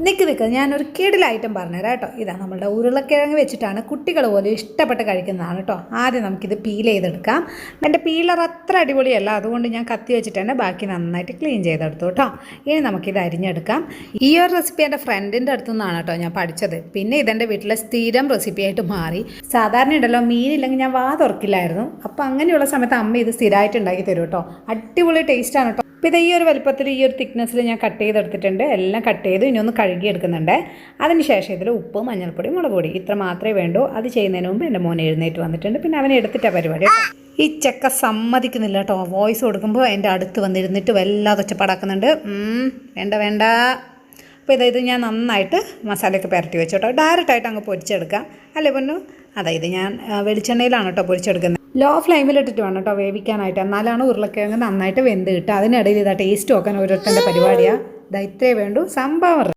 നിൽക്ക് ഞാനൊരു കിടിലൻ ഐറ്റം പറഞ്ഞുതരാം കേട്ടോ. ഇതാ നമ്മളുടെ ഉരുളക്കിഴങ്ങ് വെച്ചിട്ടാണ് കുട്ടികൾ പോലും ഇഷ്ടപ്പെട്ട് കഴിക്കുന്നതാണ് കേട്ടോ. ആദ്യം നമുക്കിത് പീൽ ചെയ്തെടുക്കാം. എൻ്റെ പീലർ അത്ര അടിപൊളിയല്ല, അതുകൊണ്ട് ഞാൻ കത്തി വെച്ചിട്ടാണ് ബാക്കി നന്നായിട്ട് ക്ലീൻ ചെയ്തെടുത്തു കേട്ടോ. ഇനി നമുക്കിത് അരിഞ്ഞെടുക്കാം. ഈ ഒരു റെസിപ്പി എൻ്റെ ഫ്രണ്ടിൻ്റെ അടുത്തു നിന്നാണ് കേട്ടോ ഞാൻ പഠിച്ചത്. പിന്നെ ഇതെൻ്റെ വീട്ടിലെ സ്ഥിരം റെസിപ്പിയായിട്ട് മാറി. സാധാരണ ഉണ്ടല്ലോ മീനില്ലെങ്കിൽ ഞാൻ വാ തുറക്കില്ലായിരുന്നു. അപ്പോൾ അങ്ങനെയുള്ള സമയത്ത് അമ്മ ഇത് സ്ഥിരമായിട്ട് ഉണ്ടാക്കി തരും കേട്ടോ. അടിപൊളി ടേസ്റ്റാണ് കേട്ടോ. അപ്പോൾ ഇത് ഈ ഒരു വലുപ്പത്തിൽ ഈ ഒരു തിക്നെസ്സിൽ ഞാൻ കട്ട് ചെയ്തെടുത്തിട്ടുണ്ട്. എല്ലാം കട്ട് ചെയ്ത് ഇനി ഒന്ന് കഴുകിയെടുക്കുന്നുണ്ട്. അതിനുശേഷം ഇതിൽ ഉപ്പ്, മഞ്ഞൾപ്പൊടി, മുളക് പൊടി ഇത്ര മാത്രമേ വേണ്ടൂ. അത് ചെയ്യുന്നതിന് മുമ്പ് എൻ്റെ മോനെ എഴുന്നേറ്റ് വന്നിട്ടുണ്ട്. പിന്നെ അവനെ എടുത്തിട്ടാണ് പരിപാടി. ഈ ചെക്ക സമ്മതിക്കുന്നില്ല കേട്ടോ. വോയിസ് കൊടുക്കുമ്പോൾ എൻ്റെ അടുത്ത് വന്നിരുന്നിട്ട് വല്ലാതെ ഒച്ചപ്പാടാക്കുന്നുണ്ട്. വേണ്ട. അപ്പോൾ ഇത് ഞാൻ നന്നായിട്ട് മസാലയൊക്കെ പുരട്ടി വെച്ചു കേട്ടോ. ഡയറക്റ്റായിട്ട് അങ്ങ് പൊരിച്ചെടുക്കാം അല്ലേ പൊന്നു? അതായത് ഞാൻ വെളിച്ചെണ്ണയിലാണ് കേട്ടോ പൊരിച്ചെടുക്കുന്നത്. ലോ ഫ്ലെയിമിലിട്ടിട്ട് വേണം കേട്ടോ വേവിക്കാനായിട്ട്. എന്നാലാണ് ഉരുളക്കിഴങ്ങ് നന്നായിട്ട് വെന്ത് കിട്ടുക. അതിനിടയിൽ ഇതാ ടേസ്റ്റ് നോക്കാൻ ഓരോരുത്തരുടെ പരിപാടിയാണ്. ഇതാ ഇത്രേ വേണ്ടൂ സംഭവം.